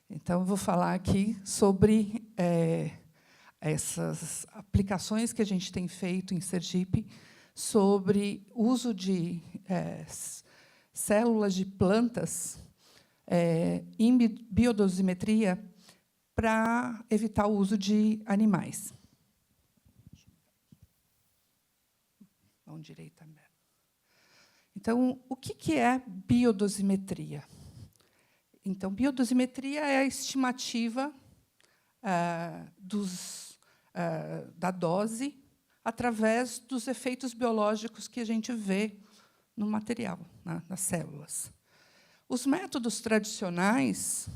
Então, eu vou falar aqui sobre essas aplicações que a gente tem feito em Sergipe sobre uso de células de plantas em biodosimetria para evitar o uso de animais. Mão direita. Então, o que é biodosimetria? Então, biodosimetria é a estimativa da dose através dos efeitos biológicos que a gente vê no material, nas células. Os métodos tradicionais,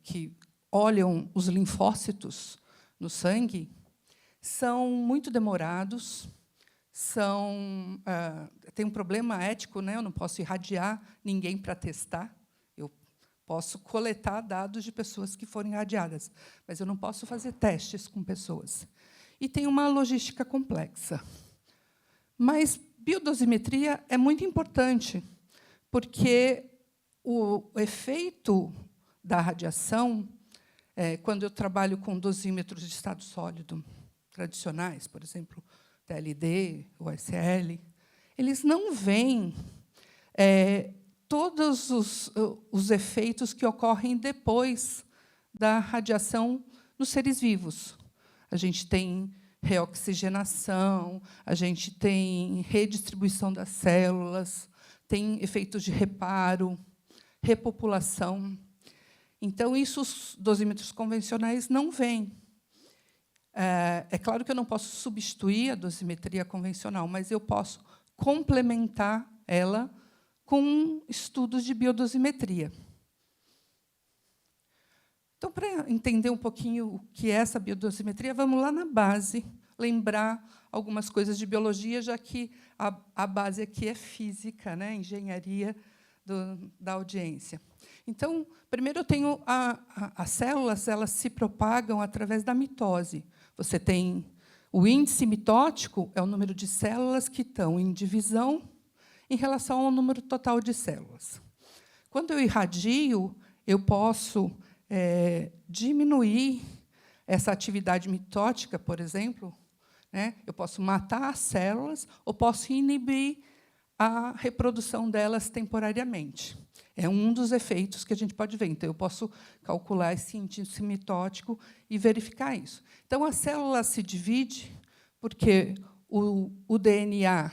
que olham os linfócitos no sangue, são muito demorados, tem um problema ético, né? Eu não posso irradiar ninguém para testar. Eu posso coletar dados de pessoas que foram irradiadas, mas eu não posso fazer testes com pessoas. E tem uma logística complexa. Mas biodosimetria é muito importante, porque o efeito da radiação, quando eu trabalho com dosímetros de estado sólido tradicionais, por exemplo, TLD, o SL, eles não veem todos os efeitos que ocorrem depois da radiação nos seres vivos. A gente tem reoxigenação, a gente tem redistribuição das células, tem efeitos de reparo, repopulação. Então, isso os dosímetros convencionais não veem. É claro que eu não posso substituir a dosimetria convencional, mas eu posso complementar ela com estudos de biodosimetria. Então, para entender um pouquinho o que é essa biodosimetria, vamos lá na base, lembrar algumas coisas de biologia, já que a base aqui é física, né, engenharia da audiência. Então, primeiro eu tenho as células, elas se propagam através da mitose. Você tem o índice mitótico, é o número de células que estão em divisão em relação ao número total de células. Quando eu irradio, eu posso diminuir essa atividade mitótica, por exemplo, né? Eu posso matar as células ou posso inibir a reprodução delas temporariamente. É um dos efeitos que a gente pode ver. Então, eu posso calcular esse índice mitótico e verificar isso. Então, a célula se divide porque o DNA,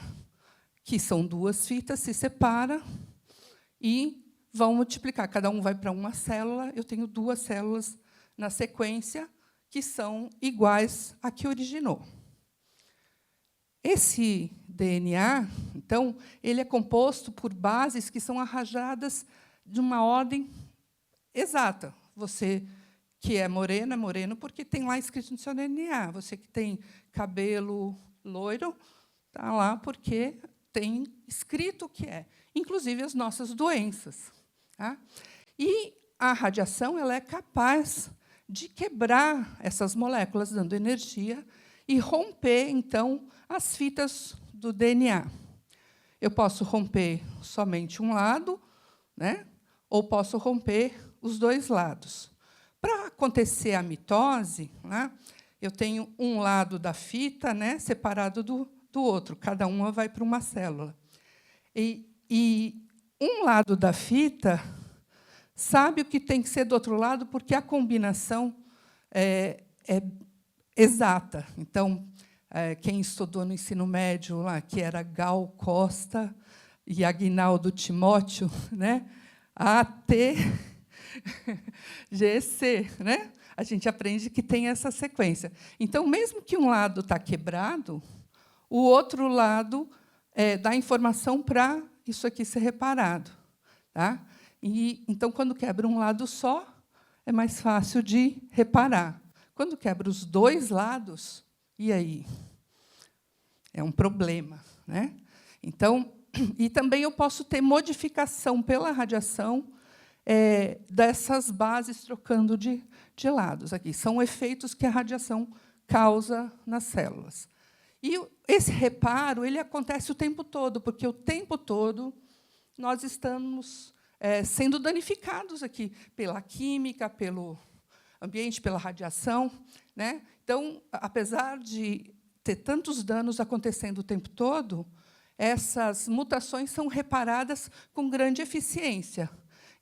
que são duas fitas, se separa e vão multiplicar. Cada um vai para uma célula. Eu tenho duas células na sequência que são iguais à que originou. Esse DNA, então, ele é composto por bases que são arranjadas de uma ordem exata. Você que é moreno, é moreno porque tem lá escrito no seu DNA. Você que tem cabelo loiro, está lá porque tem escrito o que é, inclusive as nossas doenças. Tá? E a radiação ela é capaz de quebrar essas moléculas, dando energia, e romper, então, as fitas do DNA. Eu posso romper somente um lado, né? Ou posso romper os dois lados. Para acontecer a mitose, né, eu tenho um lado da fita, né, separado do outro. Cada uma vai para uma célula. E um lado da fita sabe o que tem que ser do outro lado, porque a combinação é exata. Então, quem estudou no ensino médio, lá, que era Gal Costa e Aguinaldo Timóteo, né? ATGC, né? A gente aprende que tem essa sequência. Então, mesmo que um lado está quebrado, o outro lado dá informação para isso aqui ser reparado. Tá? Então, quando quebra um lado só, é mais fácil de reparar. Quando quebra os dois lados, e aí? É um problema. Né? Então, e também eu posso ter modificação pela radiação dessas bases trocando de lados. Aqui são efeitos que a radiação causa nas células. E esse reparo ele acontece o tempo todo, porque o tempo todo nós estamos sendo danificados aqui pela química, pelo ambiente, pela radiação, né? Então, apesar de ter tantos danos acontecendo o tempo todo, essas mutações são reparadas com grande eficiência.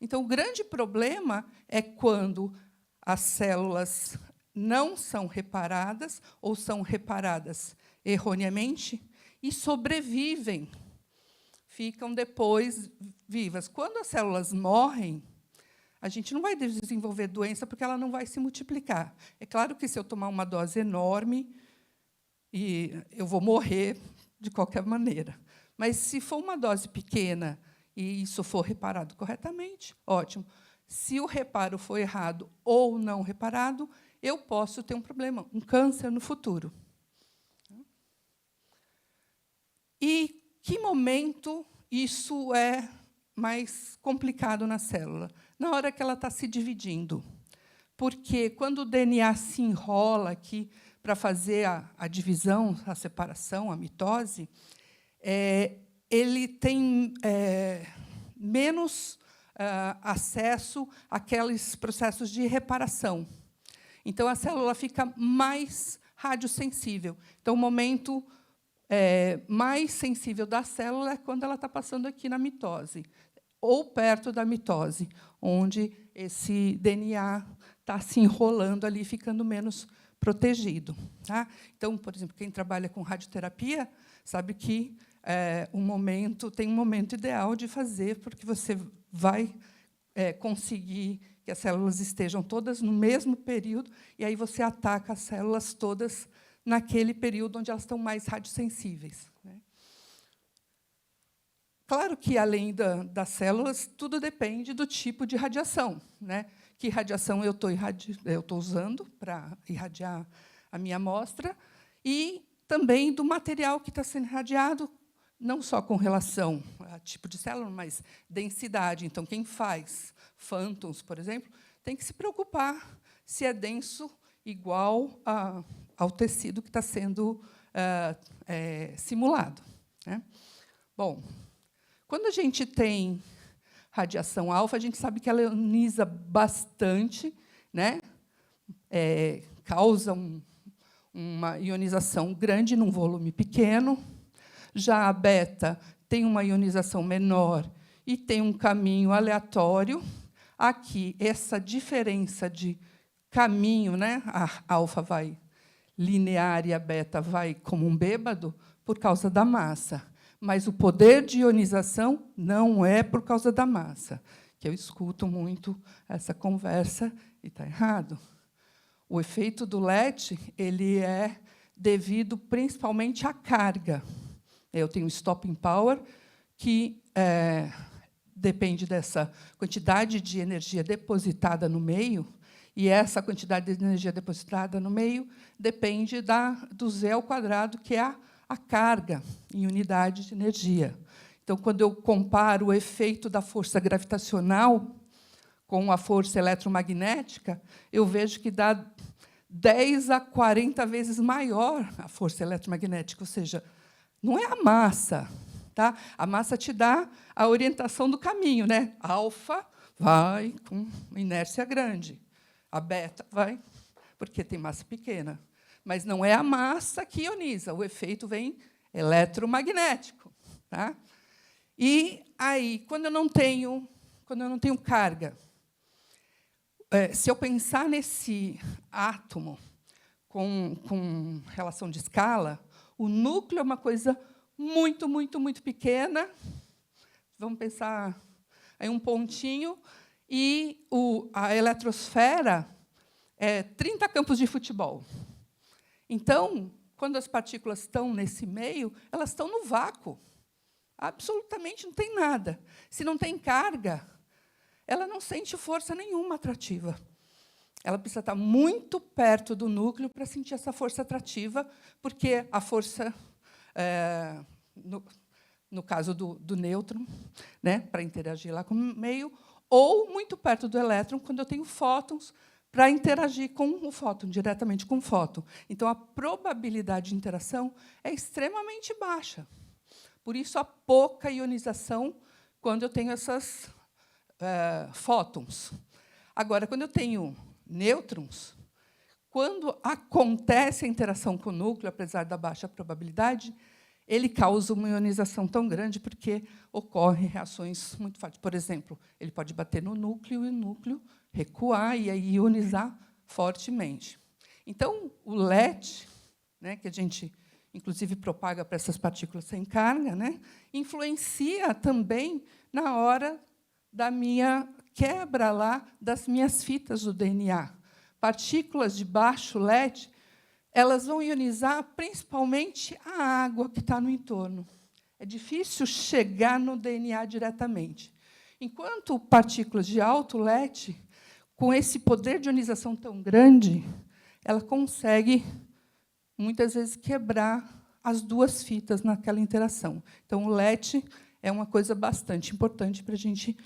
Então, o grande problema é quando as células não são reparadas ou são reparadas erroneamente e sobrevivem, ficam depois vivas. Quando as células morrem, a gente não vai desenvolver doença porque ela não vai se multiplicar. É claro que, se eu tomar uma dose enorme, eu vou morrer de qualquer maneira. Mas, se for uma dose pequena e isso for reparado corretamente, ótimo. Se o reparo for errado ou não reparado, eu posso ter um problema, um câncer no futuro. E que momento isso é mais complicado na célula? Na hora que ela está se dividindo. Porque, quando o DNA se enrola aqui para fazer a divisão, a separação, a mitose, ele tem menos acesso àqueles processos de reparação. Então, a célula fica mais radiosensível. Então, o momento mais sensível da célula é quando ela está passando aqui na mitose, ou perto da mitose, onde esse DNA está se enrolando ali, ficando menos protegido. Tá? Então, por exemplo, quem trabalha com radioterapia sabe que tem um momento ideal de fazer, porque você vai conseguir que as células estejam todas no mesmo período, e aí você ataca as células todas naquele período onde elas estão mais radiosensíveis. Né? Claro que, além das células, tudo depende do tipo de radiação. Né? Que radiação eu estou usando para irradiar a minha amostra, e também do material que está sendo irradiado, não só com relação a tipo de célula, mas densidade. Então, quem faz fântons, por exemplo, tem que se preocupar se é denso igual ao tecido que está sendo simulado. Né? Bom, quando a gente tem radiação alfa, a gente sabe que ela ioniza bastante, né? Causa uma ionização grande num volume pequeno. Já a beta tem uma ionização menor e tem um caminho aleatório. Aqui, essa diferença de caminho, né? A alfa vai linear e a beta vai como um bêbado por causa da massa. Mas o poder de ionização não é por causa da massa, que eu escuto muito essa conversa e está errado. O efeito do LET ele é devido principalmente à carga. Eu tenho stopping power, que depende dessa quantidade de energia depositada no meio, e essa quantidade de energia depositada no meio depende do Z², que é a carga em unidade de energia. Então, quando eu comparo o efeito da força gravitacional com a força eletromagnética, eu vejo que dá 10 a 40 vezes maior a força eletromagnética, ou seja, não é a massa. Tá? A massa te dá a orientação do caminho. Né? A alfa vai com inércia grande. A beta vai porque tem massa pequena. Mas não é a massa que ioniza, o efeito vem eletromagnético. Tá? E aí, quando eu não tenho carga, se eu pensar nesse átomo com relação de escala, o núcleo é uma coisa muito, muito, muito pequena. Vamos pensar em um pontinho, e a eletrosfera é 30 campos de futebol. Então, quando as partículas estão nesse meio, elas estão no vácuo. Absolutamente não tem nada. Se não tem carga, ela não sente força nenhuma atrativa. Ela precisa estar muito perto do núcleo para sentir essa força atrativa, porque a força, no caso do nêutron, né, para interagir lá com o meio, ou muito perto do elétron, quando eu tenho fótons, para interagir com o fóton, diretamente com o fóton. Então, a probabilidade de interação é extremamente baixa. Por isso, a pouca ionização quando eu tenho essas fótons. Agora, quando eu tenho nêutrons, quando acontece a interação com o núcleo, apesar da baixa probabilidade, ele causa uma ionização tão grande porque ocorrem reações muito fortes. Por exemplo, ele pode bater no núcleo e o núcleo recuar e aí ionizar fortemente. Então, o LET, né, que a gente, inclusive, propaga para essas partículas sem carga, né, influencia também na hora da minha quebra lá das minhas fitas do DNA. Partículas de baixo LET, elas vão ionizar principalmente a água que está no entorno. É difícil chegar no DNA diretamente. Enquanto partículas de alto LET, com esse poder de ionização tão grande, ela consegue, muitas vezes, quebrar as duas fitas naquela interação. Então, o LET é uma coisa bastante importante para a gente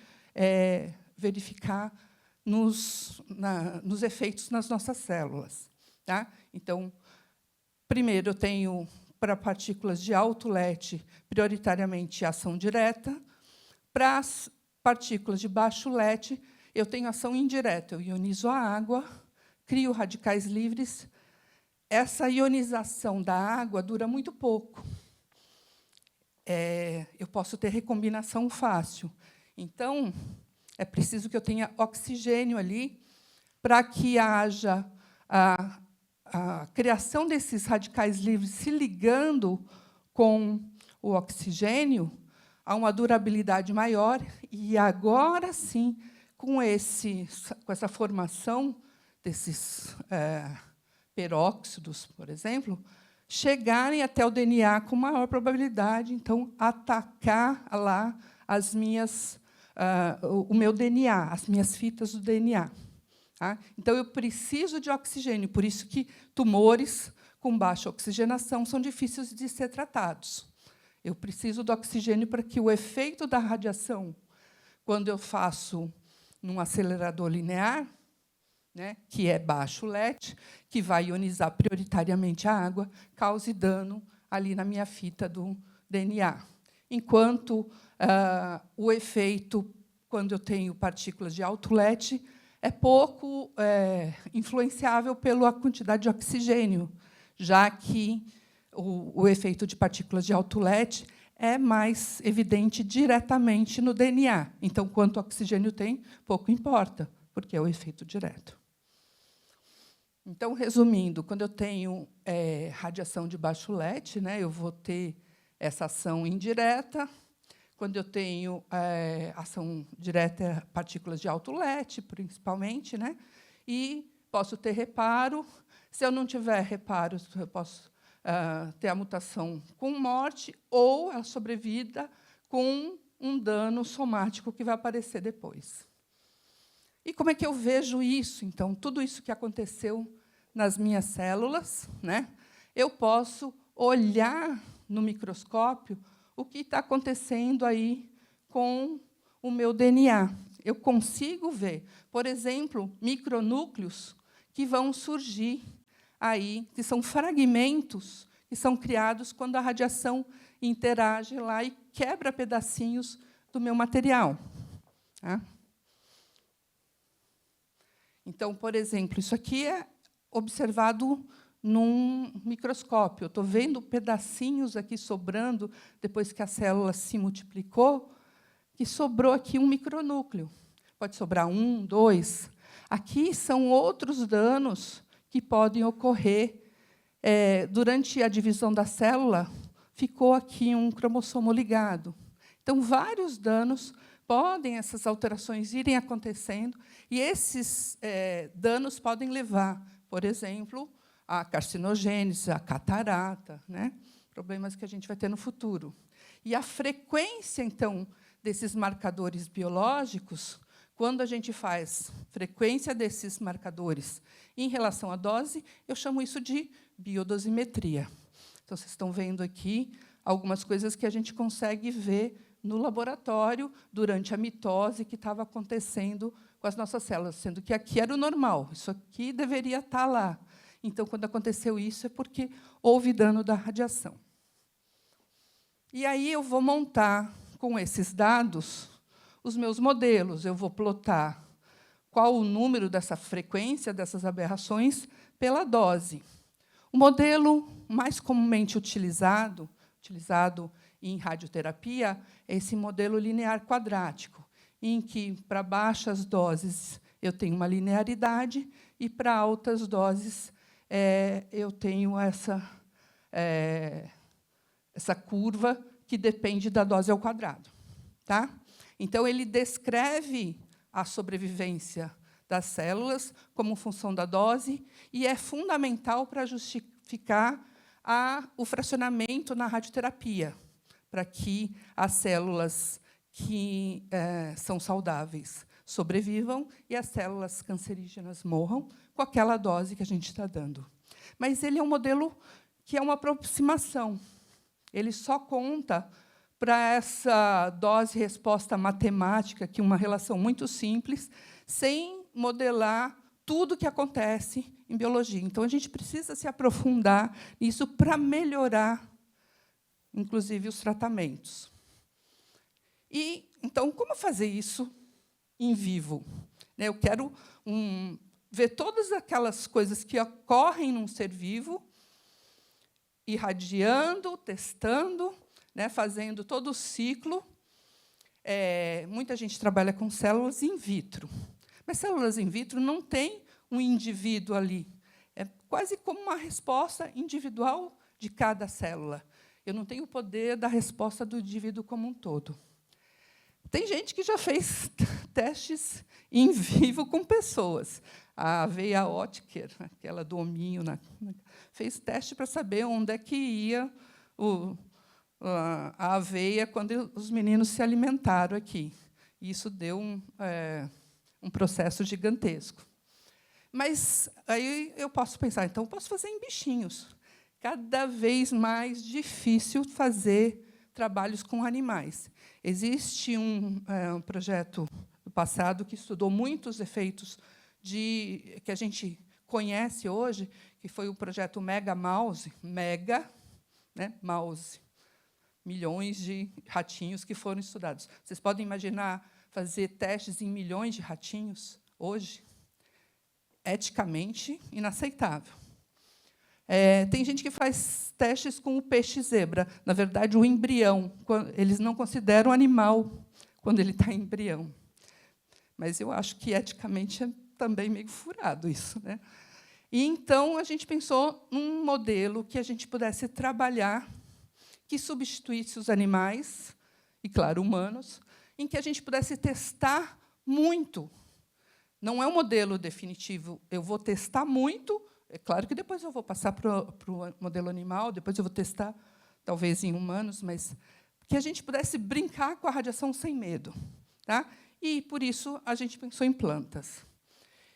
verificar nos efeitos nas nossas células. Tá? Então, primeiro, eu tenho, para partículas de alto LET, prioritariamente ação direta. Para as partículas de baixo LET, eu tenho ação indireta. Eu ionizo a água, crio radicais livres. Essa ionização da água dura muito pouco. Eu posso ter recombinação fácil. Então, é preciso que eu tenha oxigênio ali para que haja a criação desses radicais livres se ligando com o oxigênio, há uma durabilidade maior, e agora sim, com essa formação desses peróxidos, por exemplo, chegarem até o DNA com maior probabilidade, então, atacar lá o meu DNA, as minhas fitas do DNA. Tá? Então, eu preciso de oxigênio, por isso que tumores com baixa oxigenação são difíceis de ser tratados. Eu preciso do oxigênio para que o efeito da radiação, quando eu faço num acelerador linear, né, que é baixo LET, que vai ionizar prioritariamente a água, cause dano ali na minha fita do DNA. Enquanto o efeito, quando eu tenho partículas de alto LET, é pouco influenciável pela quantidade de oxigênio, já que o efeito de partículas de alto LET é mais evidente diretamente no DNA. Então, quanto oxigênio tem, pouco importa, porque é o efeito direto. Então, resumindo, quando eu tenho radiação de baixo LET, né, eu vou ter essa ação indireta. Quando eu tenho ação direta, partículas de alto LET, principalmente, né, e posso ter reparo. Se eu não tiver reparo, eu posso ter a mutação com morte ou a sobrevida com um dano somático que vai aparecer depois. E como é que eu vejo isso? Então, tudo isso que aconteceu nas minhas células, né, eu posso olhar no microscópio o que está acontecendo aí com o meu DNA. Eu consigo ver, por exemplo, micronúcleos que vão surgir aí, que são fragmentos que são criados quando a radiação interage lá e quebra pedacinhos do meu material. Tá? Então, por exemplo, isso aqui é observado num microscópio. Eu estou vendo pedacinhos aqui sobrando, depois que a célula se multiplicou, que sobrou aqui um micronúcleo. Pode sobrar 1, 2. Aqui são outros danos que podem ocorrer. Durante a divisão da célula, ficou aqui um cromossomo ligado. Então, vários danos podem, essas alterações irem acontecendo, e esses danos podem levar, por exemplo, a carcinogênese, a catarata, né? Problemas que a gente vai ter no futuro. E a frequência, então, desses marcadores biológicos, quando a gente faz frequência desses marcadores em relação à dose, eu chamo isso de biodosimetria. Então, vocês estão vendo aqui algumas coisas que a gente consegue ver no laboratório durante a mitose que estava acontecendo com as nossas células, sendo que aqui era o normal, isso aqui deveria estar lá. Então, quando aconteceu isso, é porque houve dano da radiação. E aí eu vou montar, com esses dados, os meus modelos. Eu vou plotar qual o número dessa frequência dessas aberrações pela dose. O modelo mais comumente utilizado em radioterapia é esse modelo linear quadrático, em que, para baixas doses, eu tenho uma linearidade, e, para altas doses, eu tenho essa curva que depende da dose ao quadrado. Tá? Então, ele descreve a sobrevivência das células como função da dose, e é fundamental para justificar o fracionamento na radioterapia, para que as células que são saudáveis sobrevivam e as células cancerígenas morram com aquela dose que a gente está dando. Mas ele é um modelo que é uma aproximação. Ele só conta para essa dose-resposta matemática, que é uma relação muito simples, sem modelar tudo o que acontece em biologia. Então, a gente precisa se aprofundar nisso para melhorar, inclusive, os tratamentos. Então, como fazer isso em vivo? Eu quero ver todas aquelas coisas que ocorrem num ser vivo, irradiando, testando, fazendo todo o ciclo. Muita gente trabalha com células in vitro. Mas células in vitro não tem um indivíduo ali. É quase como uma resposta individual de cada célula. Eu não tenho o poder da resposta do indivíduo como um todo. Tem gente que já fez testes em vivo com pessoas. A Veia Oetker, aquela do hominho, fez teste para saber onde é que ia a aveia quando os meninos se alimentaram aqui. Isso deu um processo gigantesco. Mas aí eu posso pensar, então, eu posso fazer em bichinhos. Cada vez mais difícil fazer trabalhos com animais. Existe um projeto do passado que estudou muitos efeitos que a gente conhece hoje, que foi o projeto Mega Mouse, mouse, milhões de ratinhos que foram estudados. Vocês podem imaginar fazer testes em milhões de ratinhos hoje? Eticamente inaceitável. Tem gente que faz testes com o peixe-zebra. Na verdade, o embrião. Eles não consideram animal quando ele está em embrião. Mas eu acho que, eticamente, é também meio furado isso. E, então, a gente pensou num modelo que a gente pudesse trabalhar, que substituísse os animais, e, claro, humanos, em que a gente pudesse testar muito. Não é um modelo definitivo. Eu vou testar muito. É claro que depois eu vou passar para o modelo animal, depois eu vou testar, talvez, em humanos, mas que a gente pudesse brincar com a radiação sem medo. Tá? E, por isso, a gente pensou em plantas.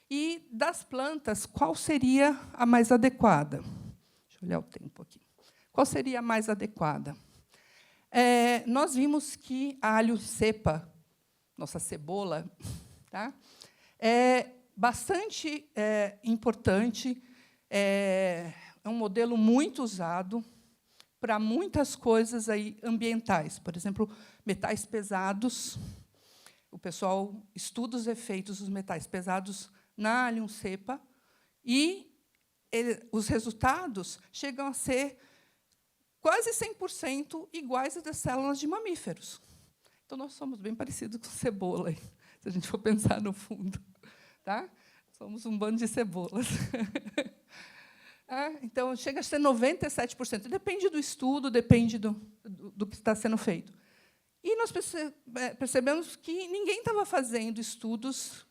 E, das plantas, qual seria a mais adequada? Deixa eu olhar o tempo aqui. Qual seria a mais adequada? Nós vimos que a alho cepa, nossa cebola, tá? É bastante importante, é um modelo muito usado para muitas coisas aí ambientais. Por exemplo, metais pesados. O pessoal estuda os efeitos dos metais pesados na alho cepa, e os resultados chegam a ser quase 100% iguais às das células de mamíferos. Então, nós somos bem parecidos com cebola, se a gente for pensar no fundo. Tá? Somos um bando de cebolas. Então, chega a ser 97%. Depende do estudo, depende do que está sendo feito. E nós percebemos que ninguém estava fazendo estudos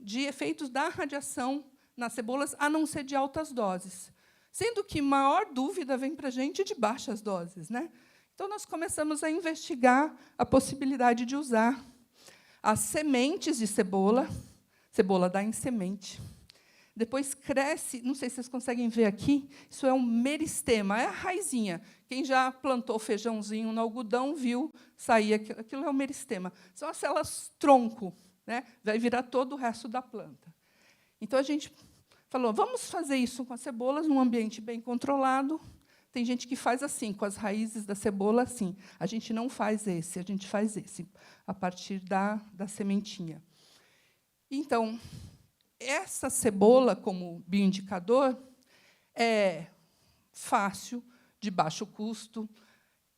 de efeitos da radiação nas cebolas, a não ser de altas doses. Sendo que maior dúvida vem para a gente de baixas doses. Então, nós começamos a investigar a possibilidade de usar as sementes de cebola. Cebola dá em semente. Depois cresce, não sei se vocês conseguem ver aqui, isso é um meristema, é a raizinha. Quem já plantou feijãozinho no algodão viu sair aquilo é o meristema. São as células tronco, vai virar todo o resto da planta. Então, a gente falou, vamos fazer isso com as cebolas, num ambiente bem controlado, Tem gente que faz assim, com as raízes da cebola, assim. A gente não faz esse, a gente faz esse, a partir da sementinha. Então, essa cebola, como bioindicador, é fácil, de baixo custo,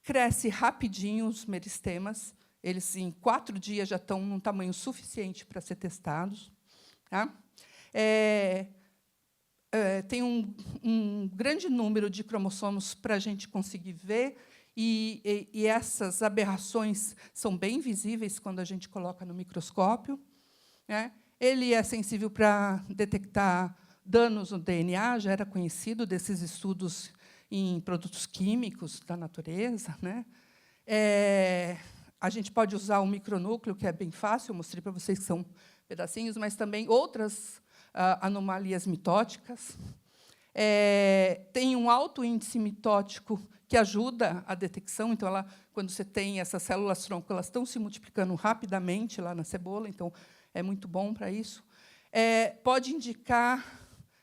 cresce rapidinho os meristemas. Eles, em 4 dias, já estão num tamanho suficiente para ser testados. Tá? Tem um grande número de cromossomos para a gente conseguir ver, e essas aberrações são bem visíveis quando a gente coloca no microscópio. Né? Ele é sensível para detectar danos no DNA, já era conhecido desses estudos em produtos químicos da natureza. Né? A gente pode usar o micronúcleo, que é bem fácil, eu mostrei para vocês que são pedacinhos, mas também outras anomalias mitóticas. Tem um alto índice mitótico que ajuda a detecção. Então, quando você tem essas células-tronco, elas estão se multiplicando rapidamente lá na cebola, então é muito bom para isso. Pode indicar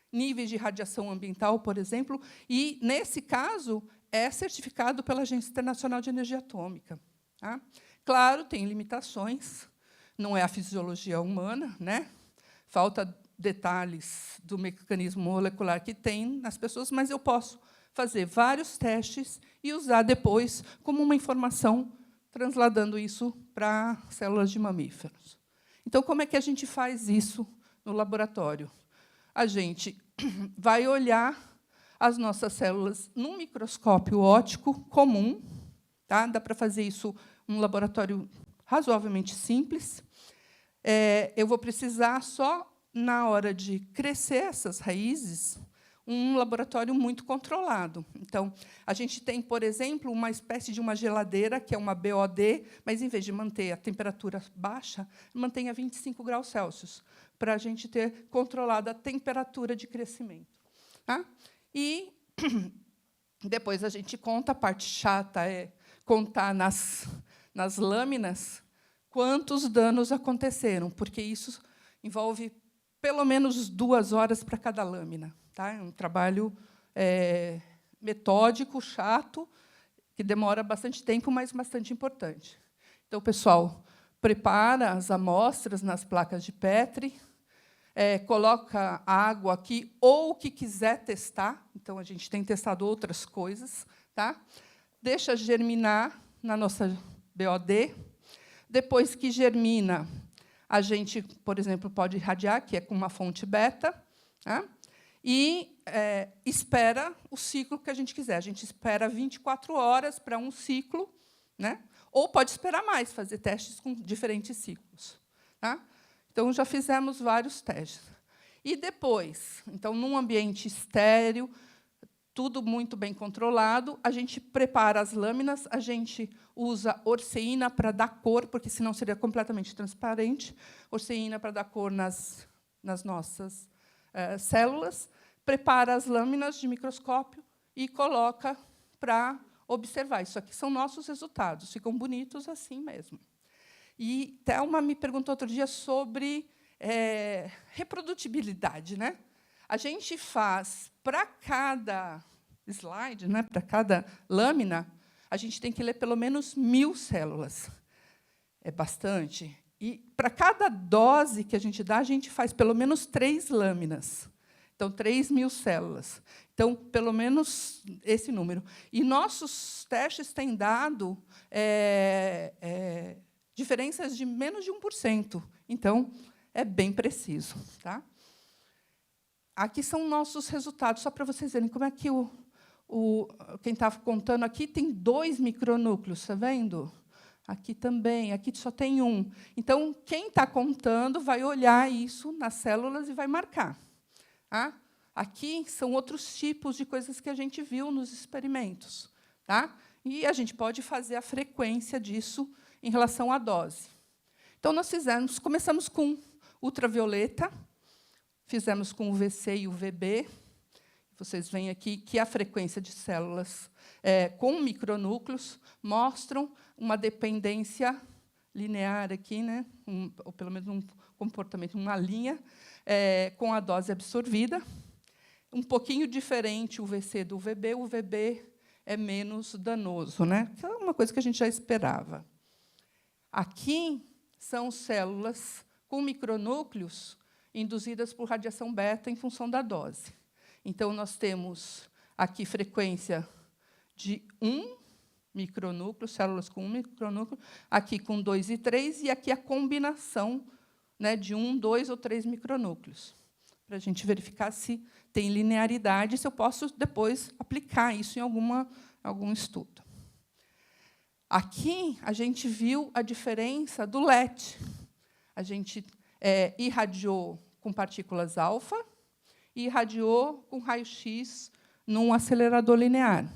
níveis de radiação ambiental, por exemplo, e, nesse caso, é certificado pela Agência Internacional de Energia Atômica. Tá? Claro, tem limitações, não é a fisiologia humana, né? Falta detalhes do mecanismo molecular que tem nas pessoas, mas eu posso fazer vários testes e usar depois como uma informação, transladando isso para células de mamíferos. Então, como é que a gente faz isso no laboratório? A gente vai olhar as nossas células num microscópio óptico comum. Tá? Dá para fazer isso num laboratório razoavelmente simples. Eu vou precisar, só na hora de crescer essas raízes, um laboratório muito controlado. Então, a gente tem, por exemplo, uma espécie de uma geladeira, que é uma BOD, mas, em vez de manter a temperatura baixa, mantém a 25 graus Celsius, para a gente ter controlado a temperatura de crescimento. Tá? E depois a gente conta, a parte chata é contar nas lâminas quantos danos aconteceram, porque isso envolve pelo menos 2 horas para cada lâmina. Tá? É um trabalho metódico, chato, que demora bastante tempo, mas bastante importante. Então, o pessoal prepara as amostras nas placas de Petri, coloca água aqui, ou o que quiser testar. Então, a gente tem testado outras coisas. Tá? Deixa germinar na nossa BOD. Depois que germina, a gente, por exemplo, pode irradiar, que é com uma fonte beta, tá? E espera o ciclo que a gente quiser. A gente espera 24 horas para um ciclo, né? Ou pode esperar mais, fazer testes com diferentes ciclos. Tá? Então, já fizemos vários testes. E depois, então, num ambiente estéril, tudo muito bem controlado, a gente prepara as lâminas, a gente usa orceína para dar cor, porque, senão, seria completamente transparente, orceína para dar cor nas nossas células, prepara as lâminas de microscópio e coloca para observar. Isso aqui são nossos resultados, ficam bonitos assim mesmo. E Thelma me perguntou outro dia sobre reprodutibilidade. Né? A gente faz, para cada slide, né, para cada lâmina, a gente tem que ler pelo menos 1000 células. É bastante. E, para cada dose que a gente dá, a gente faz pelo menos 3 lâminas. Então, 3.000 células. Então, pelo menos esse número. E nossos testes têm dado diferenças de menos de 1%. Então, é bem preciso. Tá? Aqui são nossos resultados, só para vocês verem como é que quem está contando aqui tem 2 micronúcleos, está vendo? Aqui também, aqui só tem 1. Então, quem está contando vai olhar isso nas células e vai marcar. Tá? Aqui são outros tipos de coisas que a gente viu nos experimentos. Tá? E a gente pode fazer a frequência disso em relação à dose. Então, nós começamos com ultravioleta, fizemos com o UVC e o UVB. Vocês veem aqui que a frequência de células com micronúcleos mostram uma dependência linear aqui, né? Ou pelo menos um comportamento, uma linha, com a dose absorvida. Um pouquinho diferente o UVC do UVB. O UVB é menos danoso, né? Que é uma coisa que a gente já esperava. Aqui são células com micronúcleos induzidas por radiação beta em função da dose. Então, nós temos aqui frequência de 1 micronúcleo, células com 1 micronúcleo, aqui com 2 e 3, e aqui a combinação, né, de 1, 2 ou 3 micronúcleos, para a gente verificar se tem linearidade, se eu posso depois aplicar isso em algum estudo. Aqui, a gente viu a diferença do LET. A gente irradiou com partículas alfa e irradiou com raio-x num acelerador linear.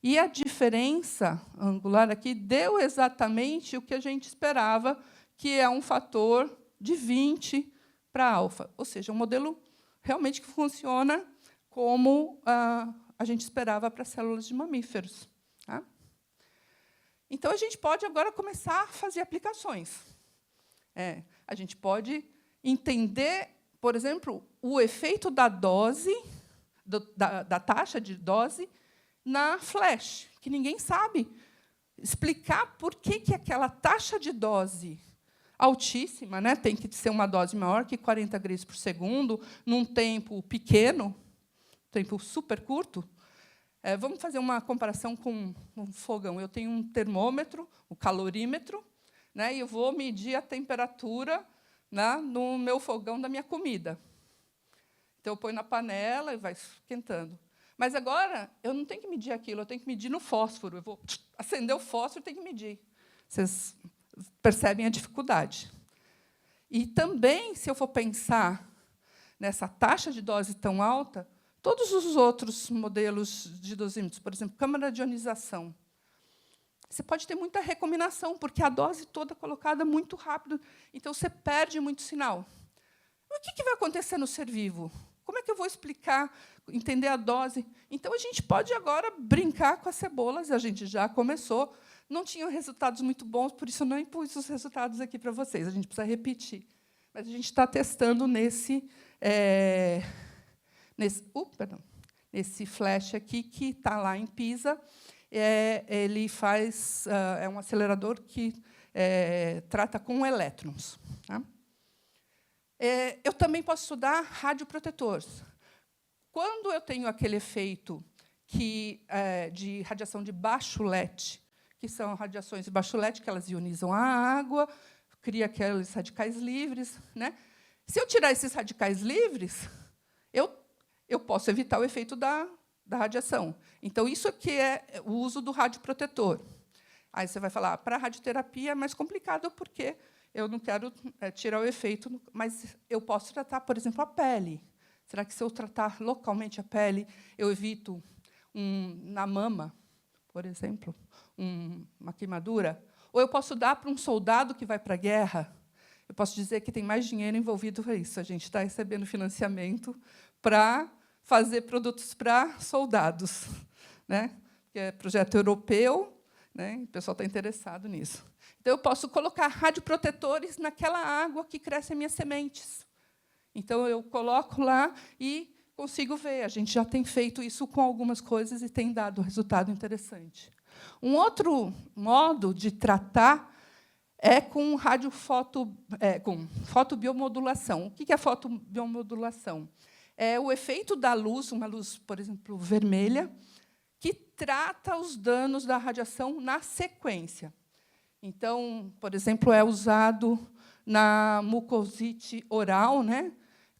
E a diferença angular aqui deu exatamente o que a gente esperava, que é um fator de 20 para alfa. Ou seja, um modelo realmente que funciona como a gente esperava para células de mamíferos. Tá? Então, a gente pode agora começar a fazer aplicações. A gente pode entender, por exemplo, o efeito da dose, da taxa de dose, na flash, que ninguém sabe explicar por que aquela taxa de dose altíssima, né, tem que ser uma dose maior que 40 grays por segundo, num tempo pequeno, tempo super curto. Vamos fazer uma comparação com um fogão. Eu tenho um termômetro, o calorímetro, né, e eu vou medir a temperatura, né, no meu fogão da minha comida. Então, eu ponho na panela e vai esquentando. Mas agora eu não tenho que medir aquilo, eu tenho que medir no fósforo. Eu vou acender o fósforo e tenho que medir. Vocês percebem a dificuldade. E também, se eu for pensar nessa taxa de dose tão alta, todos os outros modelos de dosímetros, por exemplo, câmara de ionização, você pode ter muita recombinação, porque a dose toda é colocada muito rápido, então você perde muito sinal. O que vai acontecer no ser vivo? Como é que eu vou explicar, entender a dose? Então, a gente pode agora brincar com as cebolas, a gente já começou. Não tinham resultados muito bons, por isso eu não impus os resultados aqui para vocês. A gente precisa repetir. Mas a gente está testando nesse flash aqui, que está lá em Pisa. Ele é um acelerador que trata com elétrons. Tá? Eu também posso estudar radioprotetores. Quando eu tenho aquele efeito de radiação de baixo LET, que são radiações de baixo LET, que elas ionizam a água, cria aqueles radicais livres, né? Se eu tirar esses radicais livres, eu posso evitar o efeito da radiação. Então, isso aqui é o uso do radioprotetor. Aí você vai falar, para a radioterapia é mais complicado, porque eu não quero tirar o efeito, mas eu posso tratar, por exemplo, a pele. Será que, se eu tratar localmente a pele, eu evito na mama, por exemplo, uma queimadura? Ou eu posso dar para um soldado que vai para a guerra? Eu posso dizer que tem mais dinheiro envolvido com isso. A gente está recebendo financiamento para fazer produtos para soldados, né? Que é projeto europeu, né? O pessoal está interessado nisso. Então, eu posso colocar radioprotetores naquela água que crescem minhas sementes. Então, eu coloco lá e consigo ver. A gente já tem feito isso com algumas coisas e tem dado resultado interessante. Um outro modo de tratar é com com fotobiomodulação. O que é fotobiomodulação? É o efeito da luz, uma luz, por exemplo, vermelha, que trata os danos da radiação na sequência. Então, por exemplo, é usado na mucosite oral, né,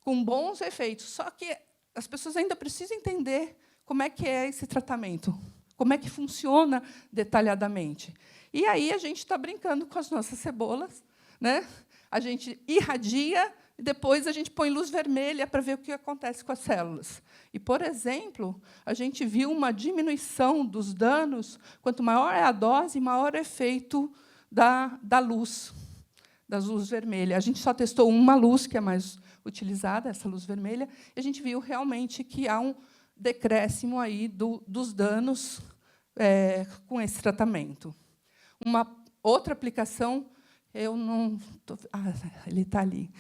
com bons efeitos. Só que as pessoas ainda precisam entender como é que é esse tratamento, como é que funciona detalhadamente. E aí a gente está brincando com as nossas cebolas, né? A gente irradia e depois a gente põe luz vermelha para ver o que acontece com as células. E, por exemplo, a gente viu uma diminuição dos danos. Quanto maior é a dose, maior é o efeito da luz, das luzes vermelhas. A gente só testou uma luz, que é mais utilizada, essa luz vermelha, e a gente viu realmente que há um decréscimo aí dos danos com esse tratamento. Uma outra aplicação Eu não... ele está ali.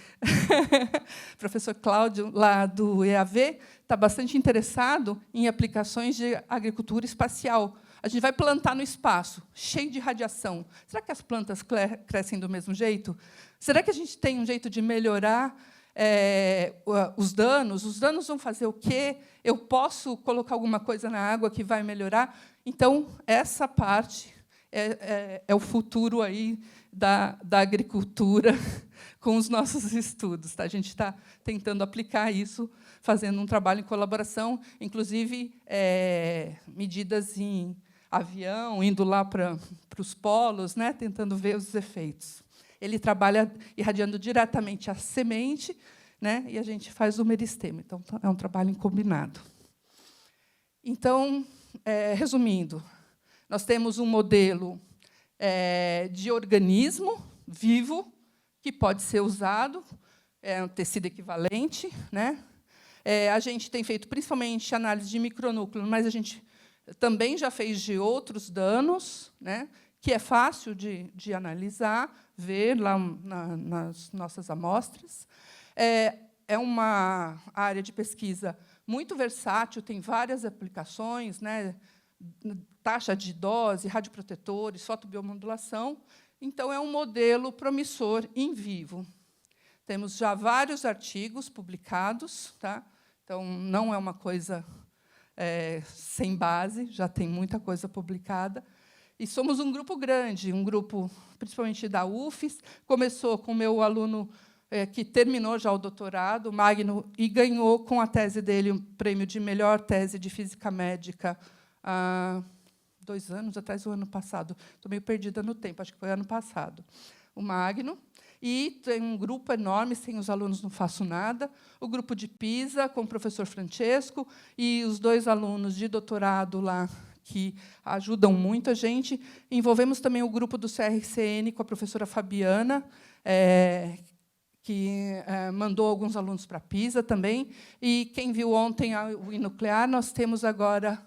O professor Cláudio, lá do EAV, está bastante interessado em aplicações de agricultura espacial. A gente vai plantar no espaço, cheio de radiação. Será que as plantas crescem do mesmo jeito? Será que a gente tem um jeito de melhorar os danos? Os danos vão fazer o quê? Eu posso colocar alguma coisa na água que vai melhorar? Então, essa parte é o futuro aí da agricultura com os nossos estudos. Tá? A gente está tentando aplicar isso, fazendo um trabalho em colaboração, inclusive medidas em avião, indo lá para os polos, né, tentando ver os efeitos. Ele trabalha irradiando diretamente a semente, né, e a gente faz o meristema. Então, é um trabalho em combinado. Então, resumindo, nós temos um modelo de organismo vivo que pode ser usado, é um tecido equivalente, né? A gente tem feito principalmente análise de micronúcleo, mas a gente também já fez de outros danos, né? Que é fácil de analisar, ver lá nas nossas amostras. É uma área de pesquisa muito versátil, tem várias aplicações, né? Taxa de dose, radioprotetores, fotobiomodulação. Então, é um modelo promissor em vivo. Temos já vários artigos publicados, tá? Então, não é uma coisa sem base, já tem muita coisa publicada. E somos um grupo grande, um grupo, principalmente da UFES. Começou com o meu aluno que terminou já o doutorado, Magno, e ganhou com a tese dele o prêmio de melhor tese de física médica há 2 anos atrás, o ano passado. Estou meio perdida no tempo, acho que foi ano passado. O Magno. E tem um grupo enorme, sem os alunos não faço nada. O grupo de Pisa, com o professor Francesco, e os 2 alunos de doutorado lá, que ajudam muito a gente. Envolvemos também o grupo do CRCN, com a professora Fabiana, que mandou alguns alunos para Pisa também. E quem viu ontem o nuclear, nós temos agora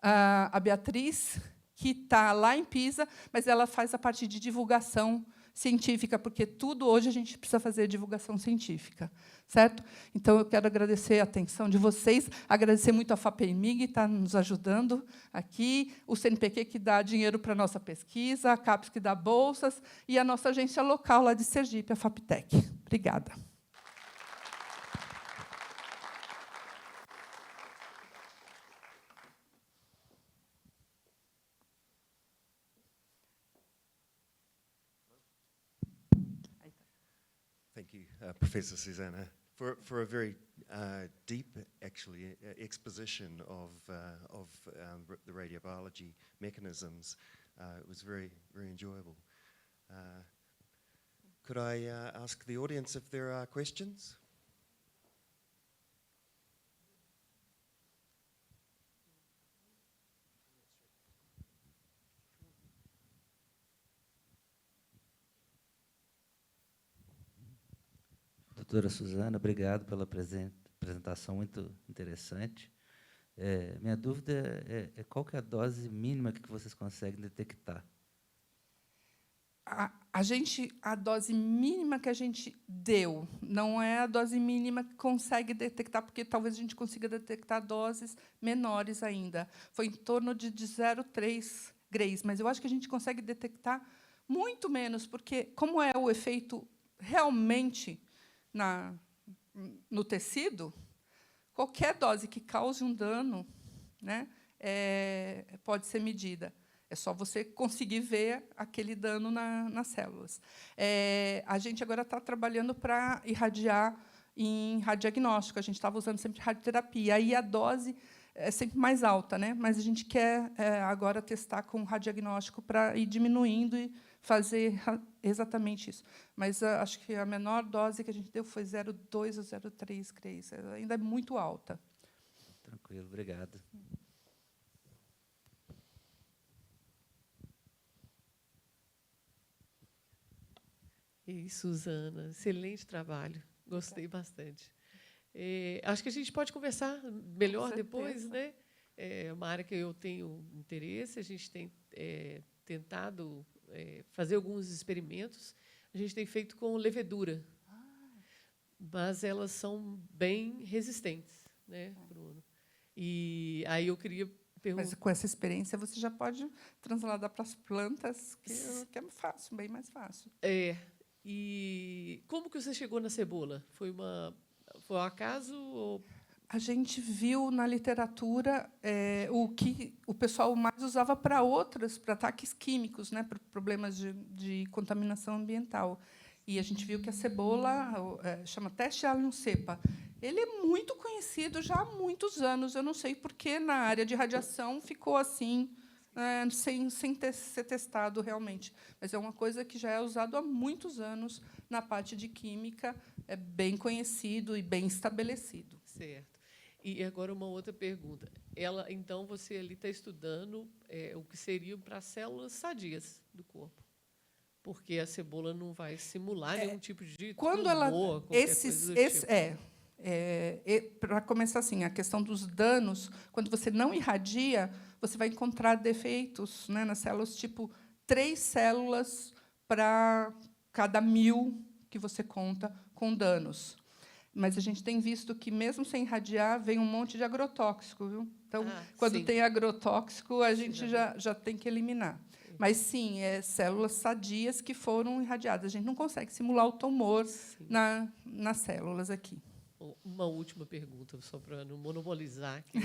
a Beatriz, que está lá em Pisa, mas ela faz a parte de divulgação científica, porque tudo hoje a gente precisa fazer divulgação científica, certo? Então, eu quero agradecer a atenção de vocês, agradecer muito a FAPEMIG, que está nos ajudando aqui, o CNPq, que dá dinheiro para a nossa pesquisa, a CAPES, que dá bolsas, e a nossa agência local lá de Sergipe, a FAPTEC. Obrigada. Thank you, Professor Susana, for a very deep, actually, exposition of the radiobiology mechanisms. It was very, very enjoyable. Could I ask the audience if there are questions? Doutora Susana, obrigado pela apresentação muito interessante. Minha dúvida é qual que é a dose mínima que vocês conseguem detectar? A dose mínima que a gente deu não é a dose mínima que consegue detectar, porque talvez a gente consiga detectar doses menores ainda. Foi em torno de 0,3 grays, mas eu acho que a gente consegue detectar muito menos, porque, como é o efeito realmente no tecido, qualquer dose que cause um dano, né, pode ser medida. É só você conseguir ver aquele dano nas células. A gente agora está trabalhando para irradiar em radiodiagnóstico. A gente estava usando sempre radioterapia. Aí a dose é sempre mais alta, né? Mas a gente quer agora testar com radiodiagnóstico para ir diminuindo e fazer exatamente isso. Mas acho que a menor dose que a gente deu foi 0,2 ou 0,3 grays. Ainda é muito alta. Tranquilo, obrigado. E Susana, excelente trabalho. Gostei bastante. Acho que a gente pode conversar melhor depois, né? É uma área que eu tenho interesse. A gente tem tentado fazer alguns experimentos. A gente tem feito com levedura, mas elas são bem resistentes, né, Bruno? E aí eu queria Mas perguntar... com essa experiência você já pode transladar para as plantas, que é fácil, bem mais fácil. E como que você chegou na cebola? Foi um acaso ou... A gente viu na literatura o que o pessoal mais usava para ataques químicos, né, para problemas de contaminação ambiental. E a gente viu que a cebola chama teste allium cepa. Ele é muito conhecido já há muitos anos. Eu não sei por que na área de radiação ficou assim, sem ser testado realmente. Mas é uma coisa que já é usado há muitos anos na parte de química, é bem conhecido e bem estabelecido. Certo. E agora uma outra pergunta. Então, você ali está estudando o que seriam para as células sadias do corpo, porque a cebola não vai simular nenhum tipo de tumor, qualquer coisa do tipo. Para começar assim, a questão dos danos, quando você não irradia, você vai encontrar defeitos, né, nas células, tipo 3 células para cada 1000 que você conta com danos. Mas a gente tem visto que, mesmo sem irradiar, vem um monte de agrotóxico. Viu? Então, quando sim. tem agrotóxico, a gente já tem que eliminar. Mas, sim, células sadias que foram irradiadas. A gente não consegue simular o tumor nas células aqui. Uma última pergunta, só para não monopolizar aqui.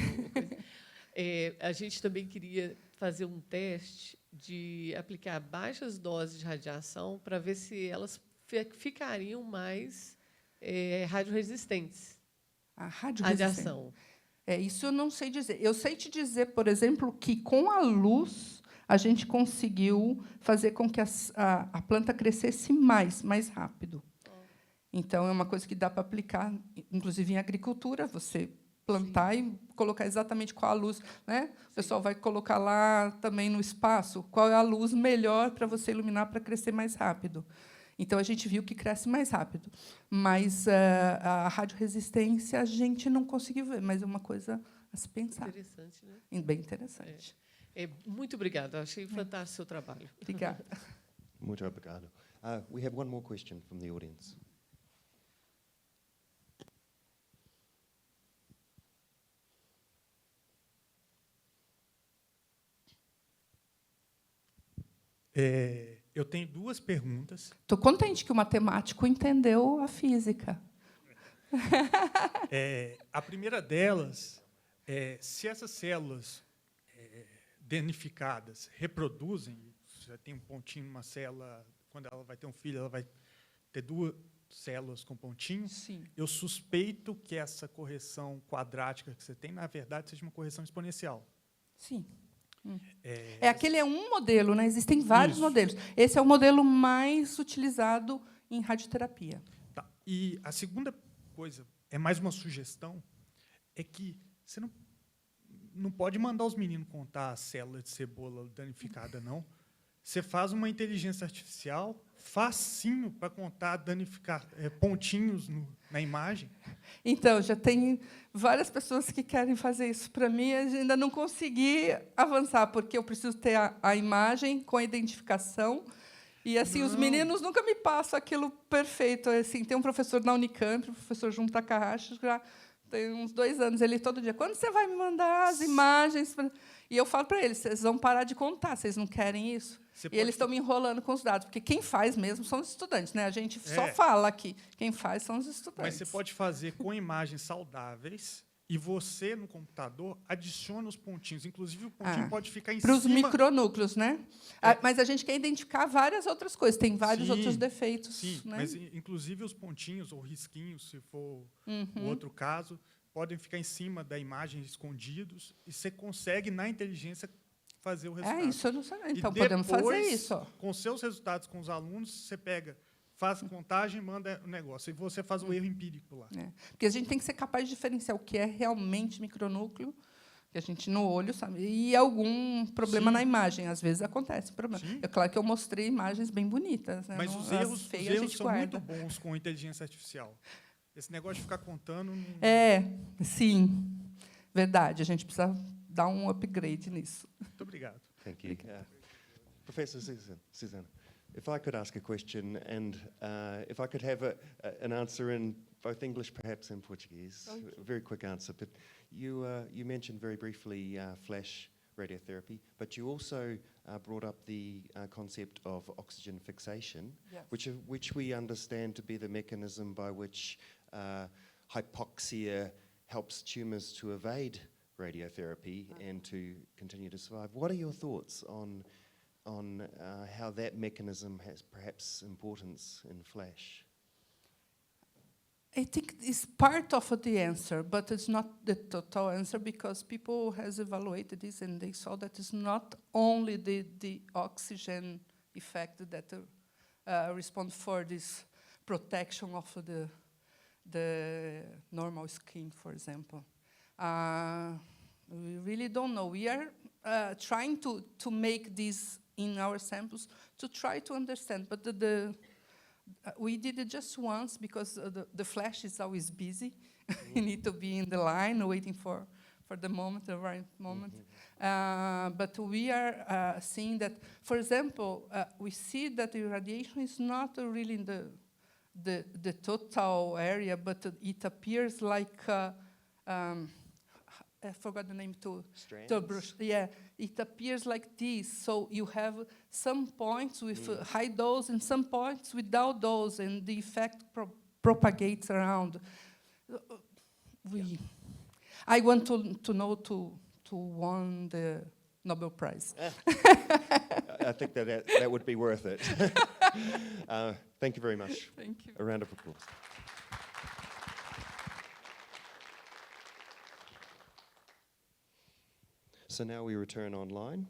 A gente também queria fazer um teste de aplicar baixas doses de radiação para ver se elas ficariam mais radioresistentes. A radioresistência. Radiação. Isso eu não sei dizer. Eu sei te dizer, por exemplo, que, com a luz, a gente conseguiu fazer com que a planta crescesse mais rápido. Então, é uma coisa que dá para aplicar, inclusive, em agricultura, você plantar e colocar exatamente qual a luz. Né? O pessoal vai colocar lá também no espaço qual é a luz melhor para você iluminar para crescer mais rápido. Então, a gente viu que cresce mais rápido. Mas a radioresistência a gente não conseguiu ver, mas é uma coisa a se pensar. Interessante, né? Bem interessante. Muito obrigada. Achei fantástico o seu trabalho. Obrigada. Muito obrigado. We have one more question from the audience. Eu tenho 2 perguntas. Estou contente que o matemático entendeu a física. A primeira delas é se essas células danificadas reproduzem, já tem um pontinho numa célula, quando ela vai ter um filho, ela vai ter 2 células com pontinho. Sim. Eu suspeito que essa correção quadrática que você tem, na verdade, seja uma correção exponencial. Sim. Aquele é um modelo, né? Existem vários modelos. Esse é o modelo mais utilizado em radioterapia. Tá. E a segunda coisa, é mais uma sugestão, é que você não pode mandar os meninos contar a célula de cebola danificada, não. Você faz uma inteligência artificial facinho para contar pontinhos na imagem. Então, já tem várias pessoas que querem fazer isso para mim, e ainda não consegui avançar, porque eu preciso ter a imagem com a identificação. E assim, os meninos nunca me passam aquilo perfeito. Assim, tem um professor na Unicamp, o professor Jun Takahashi, já tem uns 2 anos, ele todo dia, quando você vai me mandar as imagens? E eu falo para eles, vocês vão parar de contar, vocês não querem isso? E eles estão me enrolando com os dados, porque quem faz mesmo são os estudantes, né? A gente só fala aqui, quem faz são os estudantes. Mas você pode fazer com imagens saudáveis e você, no computador, adiciona os pontinhos. Inclusive, o pontinho pode ficar em cima... Para os micronúcleos, né? Mas a gente quer identificar várias outras coisas, tem vários outros defeitos. Sim, né? mas, inclusive, os pontinhos ou risquinhos, se for o outro caso, podem ficar em cima da imagem escondidos, e você consegue, na inteligência, fazer o resultado. Isso eu não sei. Então, e depois, podemos fazer isso. Ó. Com seus resultados com os alunos, você pega, faz contagem, manda o negócio, e você faz o erro empírico lá. Porque a gente tem que ser capaz de diferenciar o que é realmente micronúcleo, que a gente no olho sabe, e algum problema na imagem. Às vezes acontece problema. É claro que eu mostrei imagens bem bonitas. Né? Mas os erros são muito bons com a inteligência artificial. Esse negócio de ficar contando... Sim. Verdade. A gente precisa dar um upgrade nisso. Muito obrigado. Thank you. Professor Susanna, If I could ask a question, and if I could have an answer in both English, perhaps, and Portuguese. A very quick answer. But you mentioned very briefly flash radiotherapy, but you also brought up the concept of oxygen fixation, Yes. which we understand to be the mechanism by which hypoxia helps tumours to evade radiotherapy and to continue to survive. What are your thoughts on how that mechanism has perhaps importance in FLASH? I think it's part of the answer, but it's not the total answer, because people has evaluated this and they saw that it's not only the oxygen effect that respond for this protection of the normal skin, for example. We really don't know. We are trying to make this in our samples to try to understand, but we did it just once because the flash is always busy. You need to be in the line waiting for the moment, the right moment. But we are seeing that, for example, we see that the radiation is not really in the total area, but it appears like I forgot the name to brush. Yeah, it appears like this. So you have some points with high dose and some points without dose, and the effect propagates around. I want to know to won the Nobel Prize. I think that would be worth it. Thank you very much. Thank you. A round of applause. So now we return online.